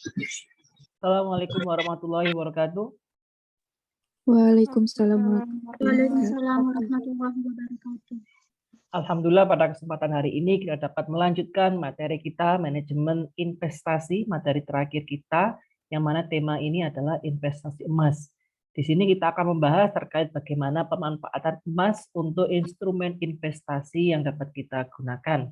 Assalamualaikum warahmatullahi wabarakatuh. Waalaikumsalam warahmatullahi Waalaikumsalam wabarakatuh. warahmatullahi wabarakatuh. Alhamdulillah pada kesempatan hari ini kita dapat melanjutkan materi kita manajemen investasi, materi terakhir kita yang mana tema ini adalah investasi emas. Di sini kita akan membahas terkait bagaimana pemanfaatan emas untuk instrumen investasi yang dapat kita gunakan.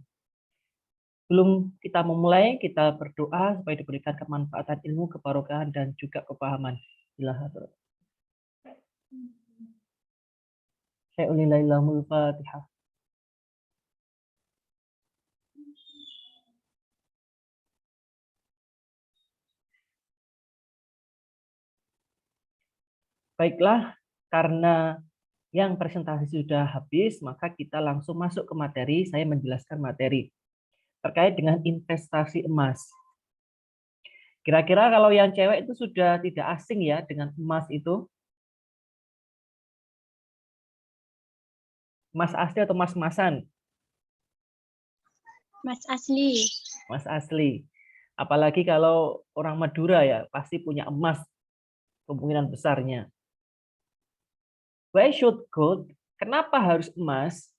Sebelum kita memulai, kita berdoa supaya diberikan kemanfaatan ilmu, kebarokahan, dan juga kepahaman. Syai'ulillahil Fatihah. Baiklah, karena yang presentasi sudah habis, maka kita langsung masuk ke materi. Saya menjelaskan materi terkait dengan investasi emas. Kira-kira kalau yang cewek itu sudah tidak asing ya dengan emas itu? Emas asli atau emas-emasan? Mas asli. Emas asli. Apalagi kalau orang Madura ya, pasti punya emas kemungkinan besarnya. Why should gold? Kenapa harus emas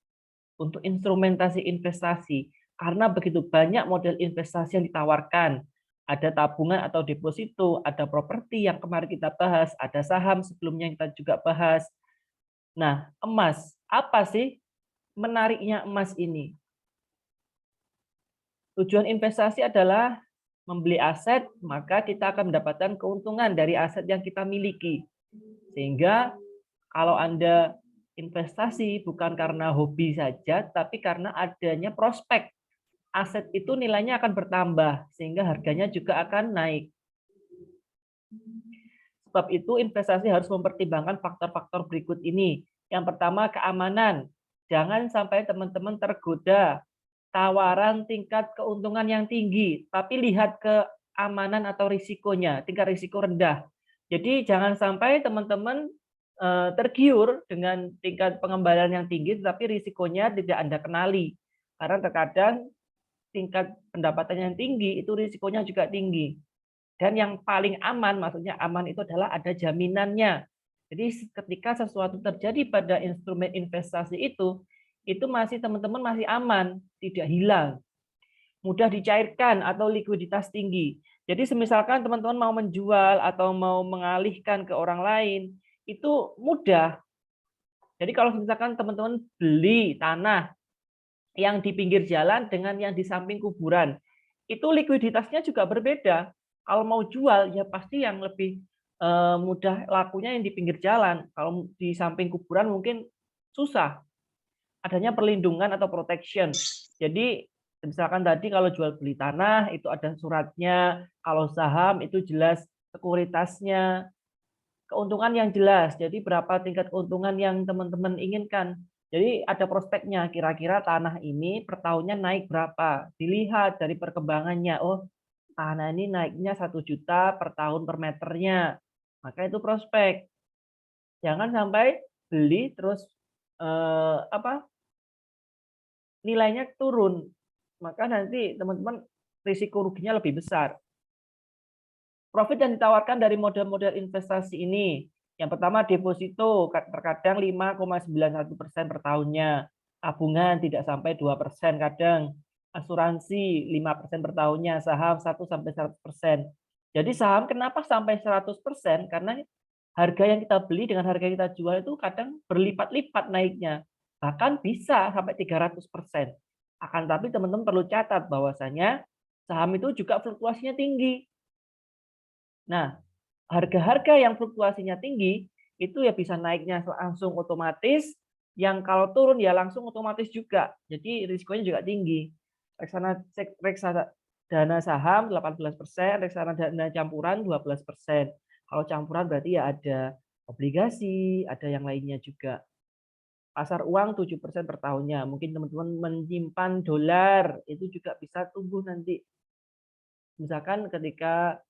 untuk instrumentasi investasi? Karena begitu banyak model investasi yang ditawarkan. Ada tabungan atau deposito, ada properti yang kemarin kita bahas, ada saham sebelumnya kita juga bahas. Nah, emas, apa sih menariknya emas ini? Tujuan investasi adalah membeli aset, maka kita akan mendapatkan keuntungan dari aset yang kita miliki. Sehingga kalau Anda investasi bukan karena hobi saja, tapi karena adanya prospek. Aset itu nilainya akan bertambah, sehingga harganya juga akan naik. Sebab itu investasi harus mempertimbangkan faktor-faktor berikut ini. Yang pertama, keamanan. Jangan sampai teman-teman tergoda tawaran tingkat keuntungan yang tinggi, tapi lihat keamanan atau risikonya, tingkat risiko rendah. Jadi jangan sampai teman-teman tergiur dengan tingkat pengembalian yang tinggi, tetapi risikonya tidak Anda kenali. Karena terkadang tingkat pendapatan yang tinggi, itu risikonya juga tinggi. Dan yang paling aman, maksudnya aman itu adalah ada jaminannya. Jadi ketika sesuatu terjadi pada instrumen investasi itu masih teman-teman masih aman, tidak hilang. Mudah dicairkan atau likuiditas tinggi. Jadi semisalkan teman-teman mau menjual atau mau mengalihkan ke orang lain, itu mudah. Jadi kalau misalkan teman-teman beli tanah yang di pinggir jalan dengan yang di samping kuburan, itu likuiditasnya juga berbeda. Kalau mau jual, ya pasti yang lebih mudah lakunya yang di pinggir jalan. Kalau di samping kuburan mungkin susah. Adanya perlindungan atau protection. Jadi misalkan tadi kalau jual beli tanah itu ada suratnya, kalau saham itu jelas sekuritasnya, keuntungan yang jelas. Jadi berapa tingkat keuntungan yang teman-teman inginkan. Jadi ada prospeknya, kira-kira tanah ini per tahunnya naik berapa. Dilihat dari perkembangannya. Oh, tanah ini naiknya 1 juta per tahun per meternya. Maka itu prospek. Jangan sampai beli terus nilainya turun. Maka nanti teman-teman risiko ruginya lebih besar. Profit yang ditawarkan dari model-model investasi ini, yang pertama deposito terkadang 5,91% per tahunnya, tabungan tidak sampai 2% kadang, asuransi 5% per tahunnya, saham 1 sampai 100%. Jadi saham kenapa sampai 100%? Karena harga yang kita beli dengan harga yang kita jual itu kadang berlipat-lipat naiknya. Bahkan bisa sampai 300%. Akan tapi teman-teman perlu catat bahwasanya saham itu juga fluktuasinya tinggi. Nah, harga-harga yang fluktuasinya tinggi itu ya bisa naiknya langsung otomatis, yang kalau turun ya langsung otomatis juga. Jadi risikonya juga tinggi. Reksadana saham 18%, reksadana campuran 12%. Kalau campuran berarti ya ada obligasi, ada yang lainnya juga. Pasar uang 7% per tahunnya. Mungkin teman-teman menyimpan dolar, itu juga bisa tumbuh nanti. Misalkan ketika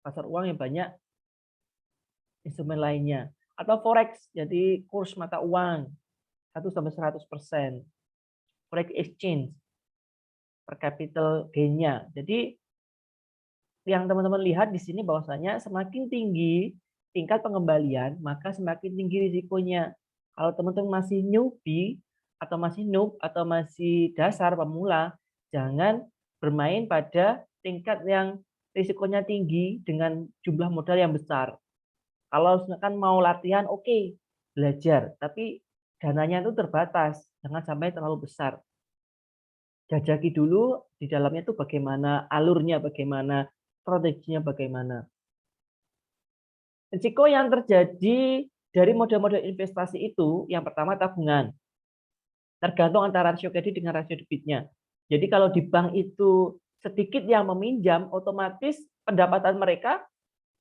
pasar uang yang banyak instrumen lainnya. Atau forex, jadi kurs mata uang 1 sampai 100%. Forex exchange. per capital gain-nya. Jadi yang teman-teman lihat di sini bahwasanya semakin tinggi tingkat pengembalian, maka semakin tinggi risikonya. Kalau teman-teman masih newbie atau masih noob atau masih dasar pemula, jangan bermain pada tingkat yang risikonya tinggi dengan jumlah modal yang besar. Kalau misalkan mau latihan, oke, belajar, tapi dananya itu terbatas, jangan sampai terlalu besar. Jajaki dulu di dalamnya itu bagaimana alurnya, bagaimana strateginya, bagaimana. Risiko yang terjadi dari model-model investasi itu, yang pertama tabungan. Tergantung antara rasio kredit dengan rasio debitnya. Jadi kalau di bank itu sedikit yang meminjam, otomatis pendapatan mereka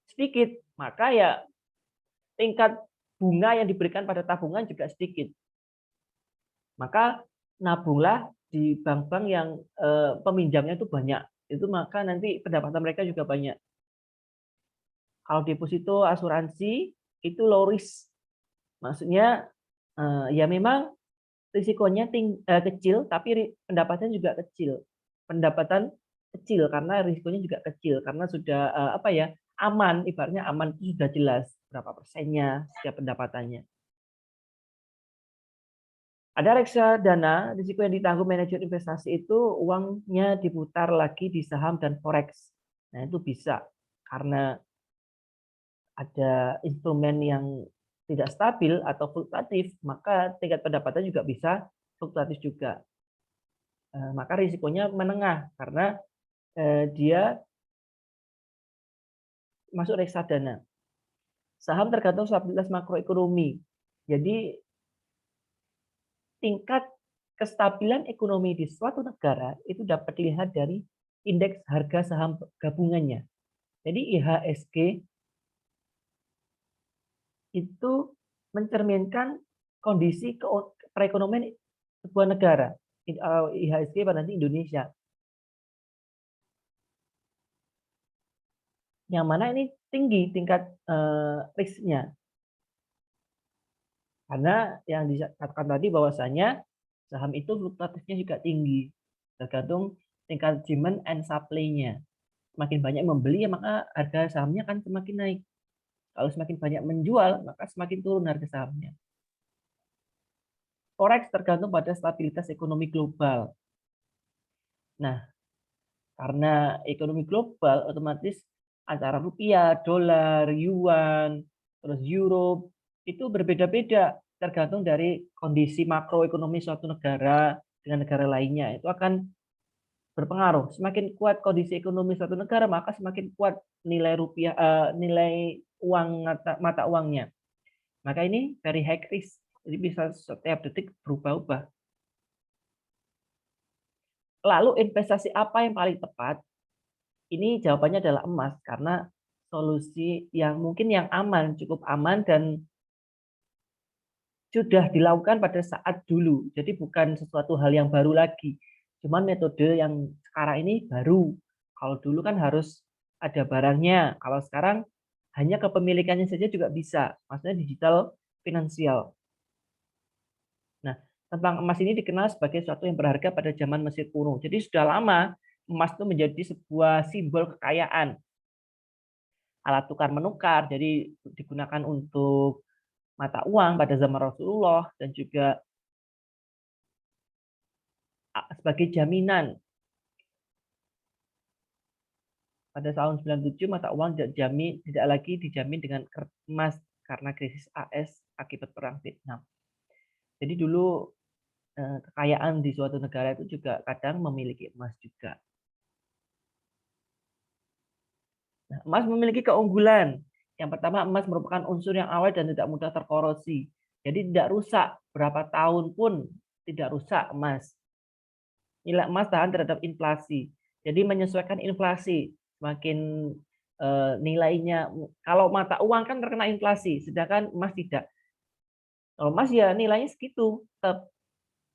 sedikit. Maka ya tingkat bunga yang diberikan pada tabungan juga sedikit. Maka nabunglah di bank-bank yang peminjamnya itu banyak. Itu maka nanti pendapatan mereka juga banyak. Kalau deposito asuransi itu low risk. Maksudnya ya memang risikonya kecil, tapi pendapatan juga kecil. Pendapatan kecil karena risikonya juga kecil karena sudah apa ya, aman, ibaratnya aman itu sudah jelas berapa persennya setiap pendapatannya. Ada reksadana, risiko yang ditanggung manajer investasi itu uangnya diputar lagi di saham dan forex. Nah, itu bisa karena ada instrumen yang tidak stabil atau fluktuatif, maka tingkat pendapatan juga bisa fluktuatif juga. Maka risikonya menengah karena dia masuk reksadana. Saham tergantung stabilitas makroekonomi. Jadi tingkat kestabilan ekonomi di suatu negara itu dapat dilihat dari indeks harga saham gabungannya. Jadi IHSG itu mencerminkan kondisi perekonomian sebuah negara. IHSG pada nanti Indonesia. Yang mana ini tinggi tingkat risknya. Karena yang dikatakan tadi bahwasanya saham itu fluktuatifnya juga tinggi. Tergantung tingkat demand and supply-nya. Semakin banyak membeli, maka harga sahamnya akan semakin naik. Kalau semakin banyak menjual, maka semakin turun harga sahamnya. Forex tergantung pada stabilitas ekonomi global. Nah, karena ekonomi global, otomatis antara rupiah, dolar, yuan, terus euro, itu berbeda-beda tergantung dari kondisi makroekonomi suatu negara dengan negara lainnya. Itu akan berpengaruh. Semakin kuat kondisi ekonomi suatu negara, maka semakin kuat nilai rupiah, nilai uang mata uangnya. Maka ini very high risk. Jadi bisa setiap detik berubah-ubah. Lalu investasi apa yang paling tepat? Ini jawabannya adalah emas karena solusi yang mungkin yang aman, cukup aman dan sudah dilakukan pada saat dulu. Jadi bukan sesuatu hal yang baru lagi. Cuman metode yang sekarang ini baru. Kalau dulu kan harus ada barangnya. Kalau sekarang hanya kepemilikannya saja juga bisa. Maksudnya digital finansial. Nah, tentang emas ini dikenal sebagai sesuatu yang berharga pada zaman Mesir kuno. Jadi sudah lama emas itu menjadi sebuah simbol kekayaan. Alat tukar menukar, jadi digunakan untuk mata uang pada zaman Rasulullah dan juga sebagai jaminan. Pada tahun 97 mata uang tidak lagi dijamin dengan emas karena krisis AS akibat perang Vietnam. Jadi dulu kekayaan di suatu negara itu juga kadang memiliki emas juga. Nah, emas memiliki keunggulan. Yang pertama, emas merupakan unsur yang awet dan tidak mudah terkorosi. Jadi tidak rusak, berapa tahun pun tidak rusak emas. Nilai emas tahan terhadap inflasi. Jadi menyesuaikan inflasi. Semakin nilainya, kalau mata uang kan terkena inflasi, sedangkan emas tidak. Kalau emas ya nilainya segitu, tetap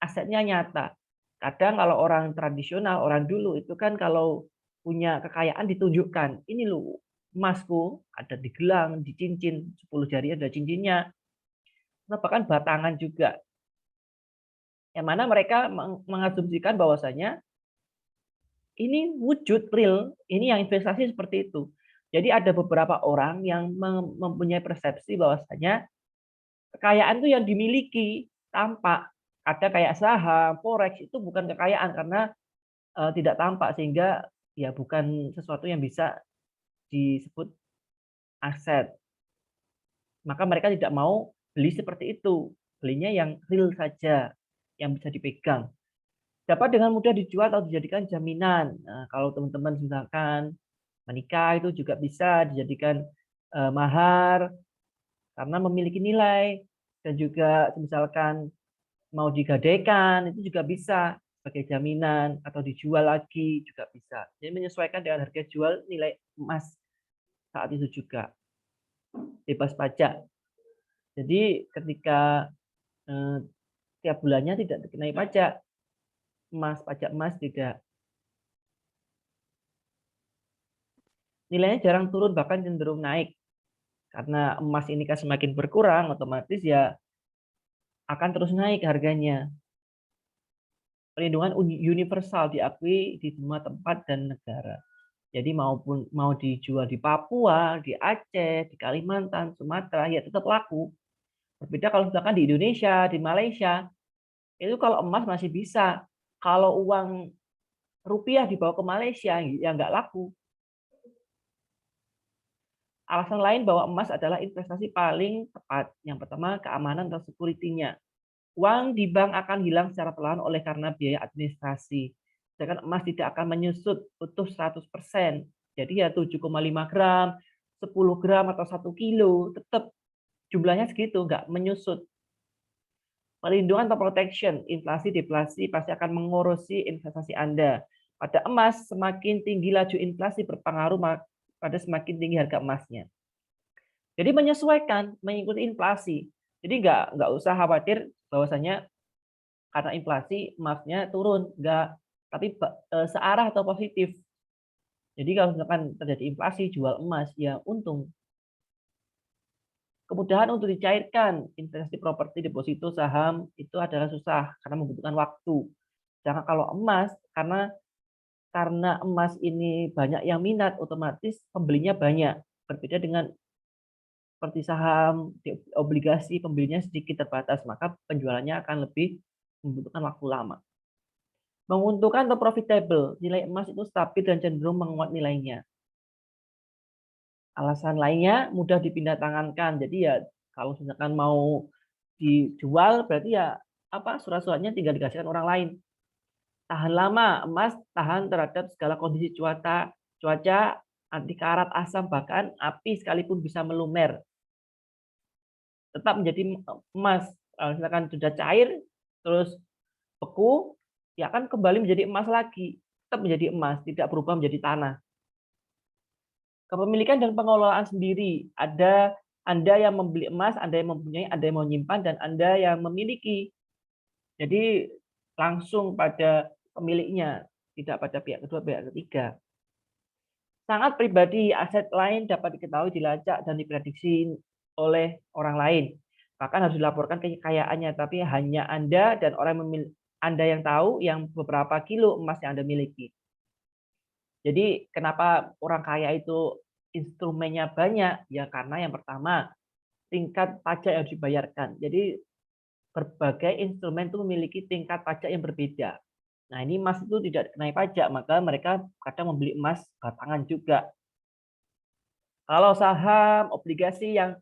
asetnya nyata. Kadang kalau orang tradisional, orang dulu itu kan kalau punya kekayaan ditunjukkan. Ini loh emasku, ada di gelang, di cincin, 10 jari ada cincinnya. Bahkan batangan juga. Yang mana mereka mengasumsikan bahwasanya ini wujud real, ini yang investasi seperti itu. Jadi ada beberapa orang yang mempunyai persepsi bahwasanya kekayaan itu yang dimiliki, tampak. Ada kayak saham, forex itu bukan kekayaan karena tidak tampak sehingga ya bukan sesuatu yang bisa disebut aset. Maka mereka tidak mau beli seperti itu. Belinya yang real saja, yang bisa dipegang. Dapat dengan mudah dijual atau dijadikan jaminan. Nah, kalau teman-teman misalkan menikah itu juga bisa dijadikan mahar karena memiliki nilai, dan juga misalkan mau digadaikan itu juga bisa sebagai jaminan atau dijual lagi juga bisa. Jadi menyesuaikan dengan harga jual nilai emas saat itu juga bebas pajak. Jadi ketika tiap bulannya tidak dikenai pajak pajak emas tidak. Nilainya jarang turun bahkan cenderung naik. Karena emas ini kan semakin berkurang, otomatis ya akan terus naik harganya. Perlindungan universal diakui di semua tempat dan negara. Jadi maupun mau dijual di Papua, di Aceh, di Kalimantan, Sumatera, ya tetap laku. Berbeda kalau misalkan di Indonesia, di Malaysia, itu kalau emas masih bisa. Kalau uang rupiah dibawa ke Malaysia, ya nggak laku. Alasan lain bahwa emas adalah investasi paling tepat. Yang pertama, keamanan atau security-nya. Uang di bank akan hilang secara perlahan oleh karena biaya administrasi. Sedangkan emas tidak akan menyusut utuh 100%. Jadi ya 7,5 gram, 10 gram atau 1 kilo, tetap jumlahnya segitu, nggak menyusut. Perlindungan atau protection, inflasi, deflasi pasti akan mengurusi investasi Anda. Pada emas, semakin tinggi laju inflasi berpengaruh pada semakin tinggi harga emasnya. Jadi menyesuaikan, mengikuti inflasi. Jadi nggak usah khawatir bahwasanya karena inflasi emasnya turun, nggak. Tapi searah atau positif. Jadi kalau misalkan terjadi inflasi, jual emas, ya untung. Kemudahan untuk dicairkan investasi properti, deposito, saham itu adalah susah karena membutuhkan waktu. Jangan kalau emas, karena emas ini banyak yang minat, otomatis pembelinya banyak. Berbeda dengan seperti saham, obligasi, pembelinya sedikit terbatas, maka penjualannya akan lebih membutuhkan waktu lama. Menguntungkan atau profitable, nilai emas itu stabil dan cenderung menguat nilainya. Alasan lainnya mudah dipindah tangankan. Jadi ya kalau misalkan mau dijual berarti ya surat-suratnya tinggal dikasihkan orang lain. Tahan lama, emas tahan terhadap segala kondisi cuaca, anti karat, asam, bahkan api sekalipun bisa melumer. Tetap menjadi emas. Kalau misalkan sudah cair, terus beku, ya akan kembali menjadi emas lagi. Tetap menjadi emas, tidak berubah menjadi tanah. Kepemilikan dan pengelolaan sendiri. Ada Anda yang membeli emas, Anda yang mempunyai, Anda yang mau menyimpan, dan Anda yang memiliki. Jadi langsung pada pemiliknya, tidak pada pihak kedua, pihak ketiga. Sangat pribadi, aset lain dapat diketahui, dilacak, dan diprediksi oleh orang lain. Bahkan harus dilaporkan kekayaannya, tapi hanya Anda dan orang Anda yang tahu yang beberapa kilo emas yang Anda miliki. Jadi kenapa orang kaya itu instrumennya banyak? Ya karena yang pertama, tingkat pajak yang dibayarkan. Jadi berbagai instrumen itu memiliki tingkat pajak yang berbeda. Nah ini emas itu tidak dikenai pajak, maka mereka kadang membeli emas batangan juga. Kalau saham, obligasi yang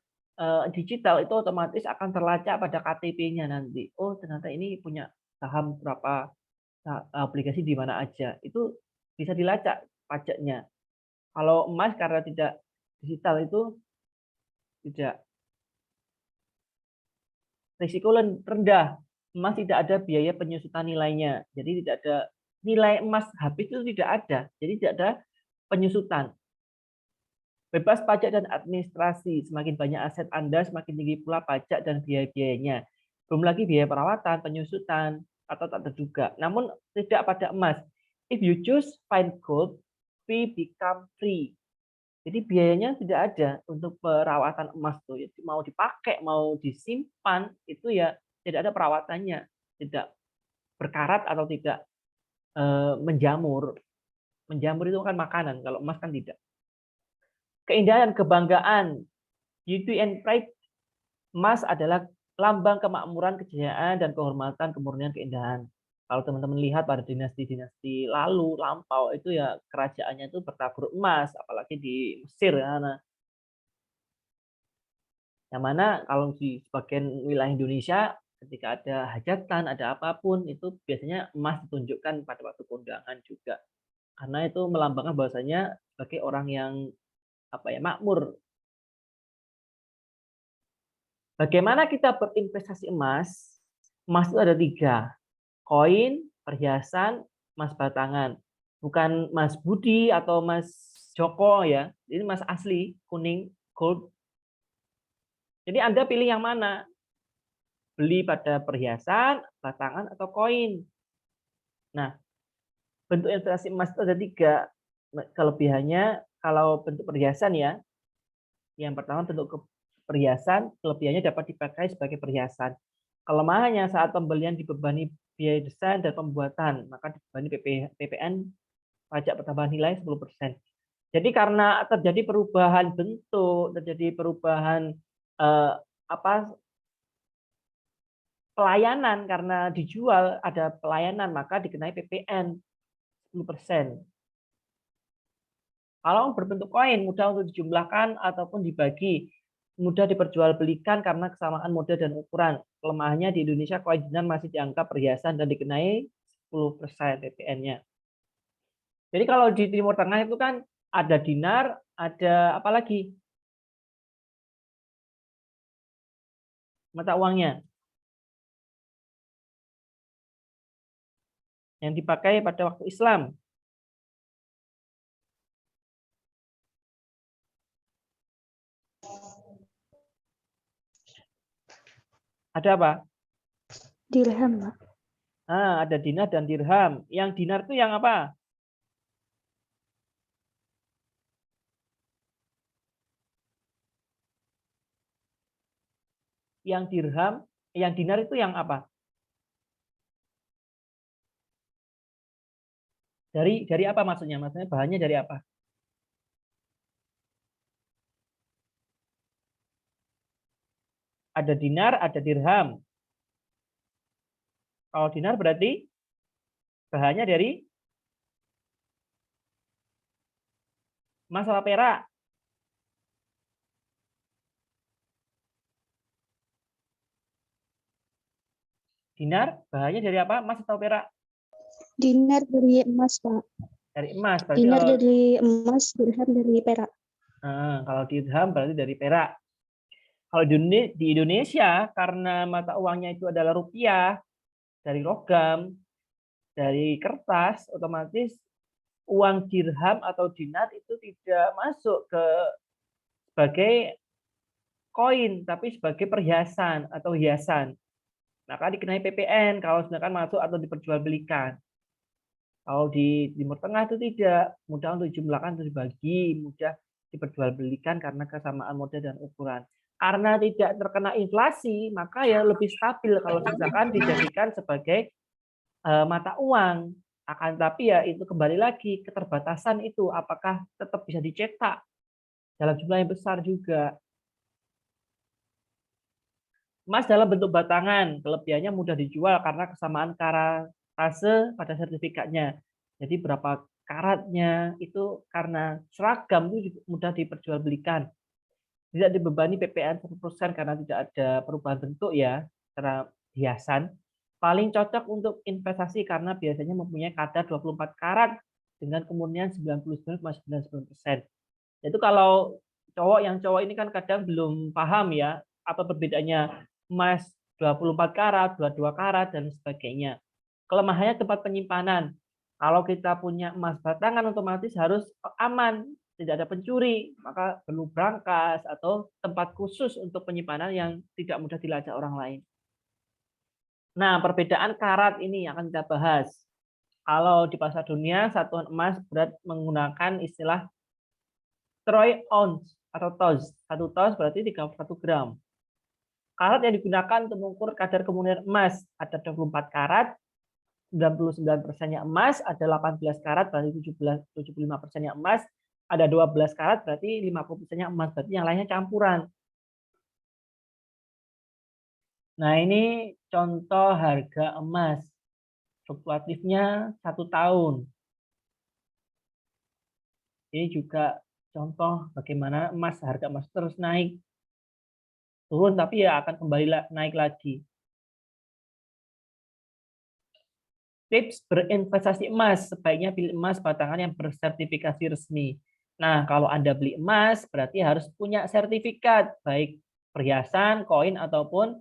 digital itu otomatis akan terlacak pada KTP-nya nanti. Oh ternyata ini punya saham berapa, obligasi di mana aja. Itu bisa dilacak pajaknya. Kalau emas karena tidak digital itu tidak, risiko rendah. Emas tidak ada biaya penyusutan nilainya. Jadi tidak ada nilai emas habis itu tidak ada. Jadi tidak ada penyusutan. Bebas pajak dan administrasi. Semakin banyak aset Anda, semakin tinggi pula pajak dan biaya-biayanya. Belum lagi biaya perawatan, penyusutan, atau tak terduga. Namun tidak pada emas. If you choose fine gold, fee become free. Jadi biayanya tidak ada untuk perawatan emas tuh. Mau dipakai, mau disimpan, itu ya tidak ada perawatannya. Tidak berkarat atau tidak menjamur. Menjamur itu kan makanan, kalau emas kan tidak. Keindahan, kebanggaan, beauty and pride. Emas adalah lambang kemakmuran, kejayaan, dan kehormatan, kemurnian, keindahan. Kalau teman-teman lihat pada dinasti-dinasti lampau itu ya kerajaannya itu bertabur emas, apalagi di Mesir ya. Nah, yang mana kalau di sebagian wilayah Indonesia ketika ada hajatan, ada apapun itu biasanya emas ditunjukkan pada waktu kondangan juga. Karena itu melambangkan bahwasanya sebagai orang yang makmur. Bagaimana kita berinvestasi emas? Emas itu ada 3, koin, perhiasan, emas batangan. Bukan emas Budi atau emas Joko ya. Ini emas asli, kuning, gold. Jadi Anda pilih yang mana? Beli pada perhiasan, batangan, atau koin. Nah, bentuk investasi emas itu ada 3. Kelebihannya, kalau bentuk perhiasan ya, yang pertama bentuk perhiasan, kelebihannya dapat dipakai sebagai perhiasan. Kelemahannya saat pembelian dibebani biaya desain dan pembuatan, maka dibebani PPN pajak pertambahan nilai 10%. Jadi karena terjadi perubahan bentuk, terjadi perubahan pelayanan karena dijual ada pelayanan, maka dikenai PPN 10%. Kalau berbentuk koin, mudah untuk dijumlahkan ataupun dibagi, mudah diperjualbelikan karena kesamaan model dan ukuran. Kelemahannya di Indonesia koin dinar masih dianggap perhiasan dan dikenai 10% PPN-nya. Jadi kalau di Timur Tengah itu kan ada dinar, ada apa lagi? Mata uangnya yang dipakai pada waktu Islam. Ada apa? Dirham, Pak. Ada dinar dan dirham. Yang dinar itu yang apa? Yang dirham, yang dinar itu yang apa? Dari apa maksudnya? Maksudnya bahannya dari apa? Ada dinar, ada dirham. Kalau dinar berarti bahannya dari emas atau perak. Dinar bahannya dari apa? Emas atau perak? Dinar dari emas, Pak. Dari emas. Berarti Dinar kalau, dari emas, dirham dari perak. kalau dirham berarti dari perak. Kalau di Indonesia karena mata uangnya itu adalah rupiah, dari logam, dari kertas, otomatis uang dirham atau dinar itu tidak masuk ke sebagai koin, tapi sebagai perhiasan atau hiasan. Maka dikenai PPN kalau sedangkan masuk atau diperjualbelikan. Kalau di Timur Tengah itu tidak, mudah untuk dijumlahkan, untuk dibagi, mudah diperjualbelikan karena kesamaan model dan ukuran. Karena tidak terkena inflasi, maka ya lebih stabil kalau misalkan dijadikan sebagai mata uang. Akan tapi ya itu kembali lagi keterbatasan itu, apakah tetap bisa dicetak dalam jumlah yang besar juga. Emas dalam bentuk batangan, kelebihannya mudah dijual karena kesamaan karatase pada sertifikatnya. Jadi berapa karatnya itu karena seragam itu mudah diperjualbelikan. Tidak dibebani PPN 1% karena tidak ada perubahan bentuk ya, secara hiasan. Paling cocok untuk investasi karena biasanya mempunyai kadar 24 karat dengan kemurnian 99,99%. Itu kalau cowok ini kan kadang belum paham ya, apa perbedaannya emas 24 karat, 22 karat, dan sebagainya. Kelemahannya tempat penyimpanan. Kalau kita punya emas batangan otomatis harus aman, tidak ada pencuri, maka perlu brankas atau tempat khusus untuk penyimpanan yang tidak mudah dilacak orang lain. Nah, perbedaan karat ini akan kita bahas. Kalau di pasar dunia, satuan emas berat menggunakan istilah troy ounce atau tos. 1 tos berarti 31 gram. Karat yang digunakan untuk mengukur kadar kemurnian emas ada 24 karat, 99%-nya emas, ada 18 karat berarti 75%-nya emas, ada 12 karat berarti 50%-nya emas, berarti yang lainnya campuran. Nah, ini contoh harga emas. Fluktuatifnya 1 tahun. Ini juga contoh bagaimana harga emas terus naik. Turun tapi ya akan kembali naik lagi. Tips berinvestasi emas, sebaiknya pilih emas batangan yang bersertifikasi resmi. Nah, kalau Anda beli emas, berarti harus punya sertifikat, baik perhiasan, koin, ataupun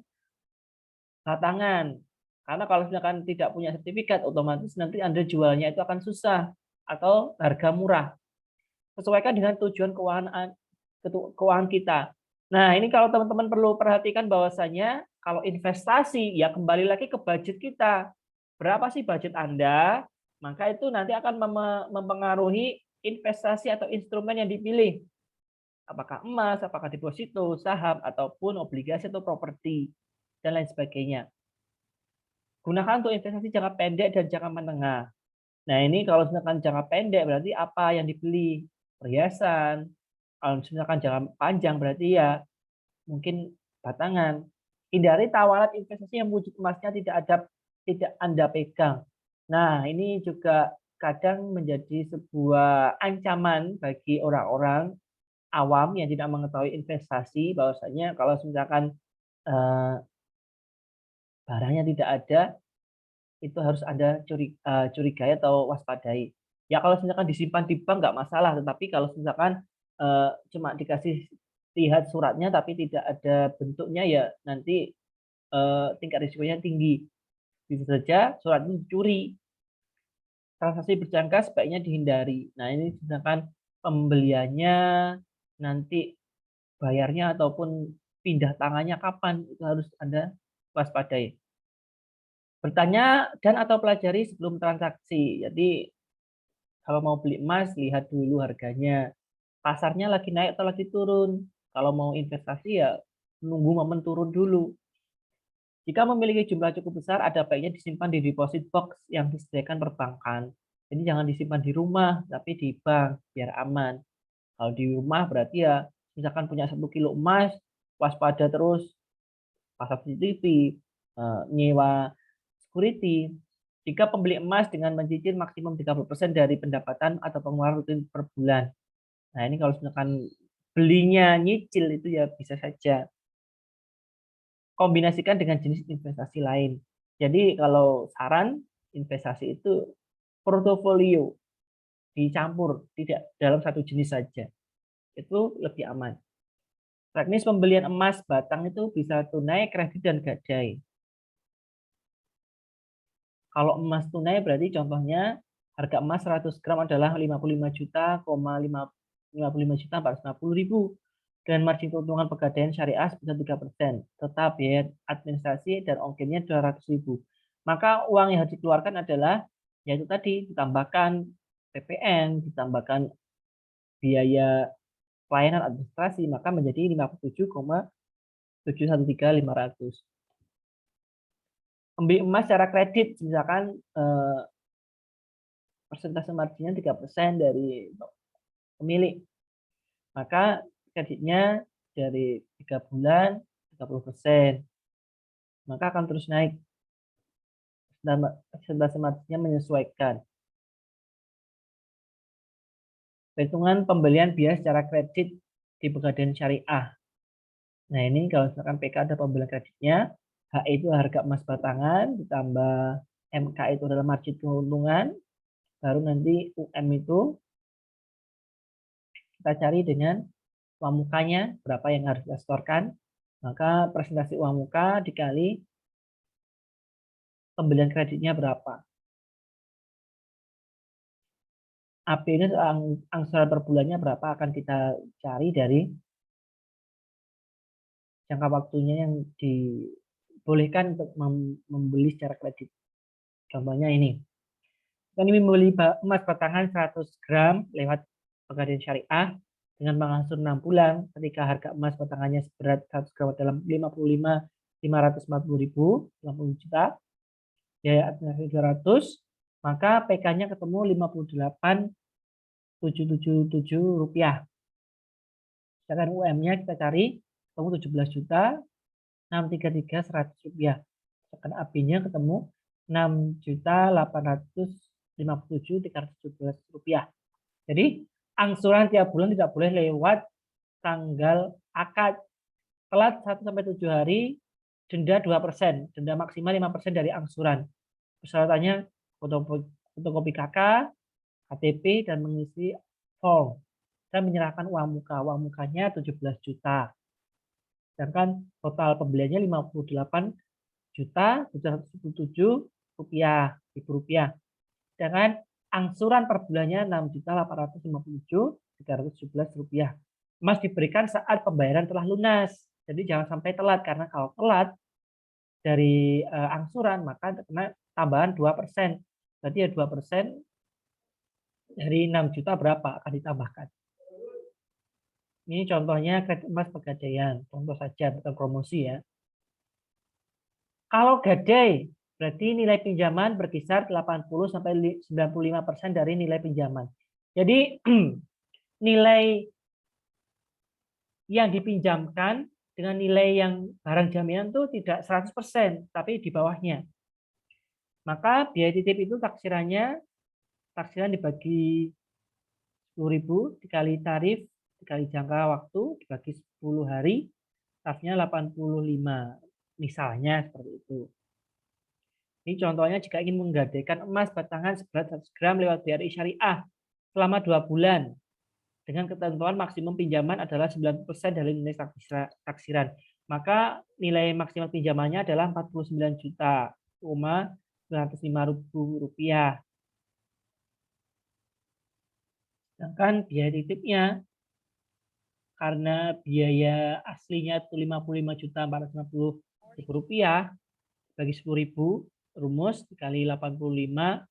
batangan. Karena kalau misalkan tidak punya sertifikat, otomatis nanti Anda jualnya itu akan susah atau harga murah. Sesuaikan dengan tujuan keuangan kita. Nah, ini kalau teman-teman perlu perhatikan bahwasanya kalau investasi, ya kembali lagi ke budget kita. Berapa sih budget Anda? Maka itu nanti akan mempengaruhi investasi atau instrumen yang dipilih. Apakah emas, apakah deposito, saham, ataupun obligasi atau properti, dan lain sebagainya. Gunakan untuk investasi jangka pendek dan jangka menengah. Nah, ini kalau misalkan jangka pendek berarti apa yang dibeli? Perhiasan. Kalau misalkan jangka panjang berarti ya mungkin batangan. Hindari tawaran investasi yang wujud emasnya tidak Anda pegang. Nah, ini juga kadang menjadi sebuah ancaman bagi orang-orang awam yang tidak mengetahui investasi, bahwasanya kalau misalkan barangnya tidak ada, itu harus Anda curigai atau waspadai. Ya kalau misalkan disimpan di bank nggak masalah, tetapi kalau misalkan cuma dikasih lihat suratnya tapi tidak ada bentuknya, ya nanti tingkat risikonya tinggi. Bisa saja suratnya dicuri. Transaksi berjangka sebaiknya dihindari. Nah, ini misalkan pembeliannya nanti bayarnya ataupun pindah tangannya kapan, itu harus Anda waspadai. Bertanya dan atau pelajari sebelum transaksi. Jadi kalau mau beli emas, lihat dulu harganya. Pasarnya lagi naik atau lagi turun. Kalau mau investasi ya nunggu momen turun dulu. Jika memiliki jumlah cukup besar, ada baiknya disimpan di deposit box yang disediakan perbankan. Jadi jangan disimpan di rumah, tapi di bank, biar aman. Kalau di rumah berarti ya, misalkan punya 1 kilo emas, waspada terus, pasang CCTV, nyewa security. Jika pembeli emas dengan mencicil maksimum 30% dari pendapatan atau pengeluaran rutin per bulan. Nah, ini kalau misalkan belinya nyicil itu ya bisa saja. Kombinasikan dengan jenis investasi lain. Jadi kalau saran investasi itu portofolio, dicampur, tidak dalam satu jenis saja. Itu lebih aman. Teknis pembelian emas batang itu bisa tunai, kredit, dan gadai. Kalau emas tunai berarti contohnya harga emas 100 gram adalah 55 juta, 450.000 dengan margin keuntungan pegadaian syariah sebesar 3%. Tetap biaya administrasi dan ongkirnya 200.000. Maka uang yang harus dikeluarkan adalah yaitu tadi ditambahkan PPN, ditambahkan biaya pelayanan administrasi, maka menjadi 57,713500. Membeli emas secara kredit, misalkan persentase marginnya 3% dari pemilik, maka kreditnya dari 3 bulan 30%, maka akan terus naik dan persentase marginnya menyesuaikan. Perhitungan pembelian biaya secara kredit di Pegadaian Syariah. Nah, ini kalau misalkan PK ada pembelian kreditnya, HE itu harga emas batangan, ditambah MK itu adalah margin keuntungan, baru nanti UM itu kita cari dengan uang mukanya, berapa yang harus kita setorkan, maka presentasi uang muka dikali pembelian kreditnya berapa. AP ini angsuran per bulannya berapa akan kita cari dari jangka waktunya yang dibolehkan untuk membeli secara kredit. Contohnya ini. Kami membeli emas batangan 100 gram lewat Pegadaian Syariah dengan mengangsur 6 bulan ketika harga emas batangannya seberat 100 gram dalam 55.540.000, 50 juta. biaya administrasi 200, maka PK-nya ketemu 58.777 rupiah. Sedangkan UM-nya kita cari ketemu 17 juta 633 100 rupiah. Sedangkan AB-nya ketemu 6.857.317 rupiah. Jadi angsuran tiap bulan tidak boleh lewat tanggal akad. Telat 1-7 hari, denda 2%, denda maksimal 5% dari angsuran. Persyaratannya fotokopi KK, KTP, dan mengisi form. Dan menyerahkan uang muka. Uang mukanya 17 juta. Sedangkan total pembeliannya 58.777 rupiah. Sedangkan angsuran per bulannya 6.857.317 rupiah. Emas diberikan saat pembayaran telah lunas. Jadi jangan sampai telat, karena kalau telat dari angsuran maka kena tambahan 2%. Berarti ya 2% dari 6 juta berapa akan ditambahkan. Ini contohnya kredit emas Pegadaian, contoh saja, bukan promosi ya. Kalau gadai, berarti nilai pinjaman berkisar 80-95% dari nilai pinjaman. Jadi nilai yang dipinjamkan dengan nilai yang barang jaminan itu tidak 100%, tapi di bawahnya. Maka biaya titip itu taksiran dibagi 10.000 dikali tarif, dikali jangka waktu, dibagi 10 hari, tarifnya 85. Misalnya seperti itu. Ini contohnya jika ingin menggadaikan emas batangan seberat 100 gram lewat BRI Syariah selama 2 bulan. Dengan ketentuan maksimum pinjaman adalah 90% dari nilai taksiran. Maka nilai maksimal pinjamannya adalah 49.905.000 rupiah. Sedangkan biaya titipnya, karena biaya aslinya itu 55.450.000 rupiah, bagi 10.000, rumus dikali 85,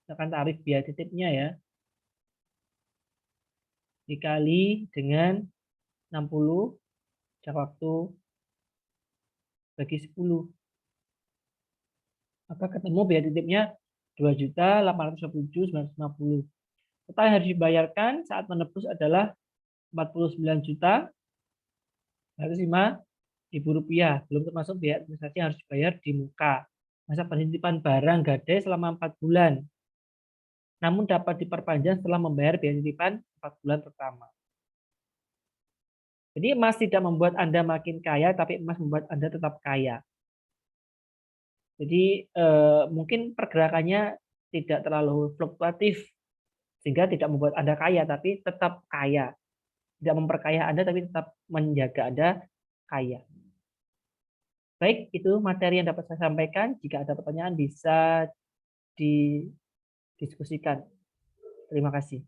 misalkan tarif biaya titipnya ya, dikali dengan 60 jangka waktu bagi 10. Maka ketemu biaya titipnya 2.827.950. Total yang harus dibayarkan saat menebus adalah 49.105.000 rupiah. Belum termasuk biaya administrasi yang harus dibayar di muka. Masa penitipan barang gadai selama 4 bulan. Namun dapat diperpanjang setelah membayar biaya titipan 4 bulan pertama. Jadi emas tidak membuat Anda makin kaya, tapi emas membuat Anda tetap kaya. Jadi mungkin pergerakannya tidak terlalu fluktuatif, sehingga tidak membuat Anda kaya, tapi tetap kaya. Tidak memperkaya Anda, tapi tetap menjaga Anda kaya. Baik, itu materi yang dapat saya sampaikan. Jika ada pertanyaan bisa didiskusikan. Terima kasih.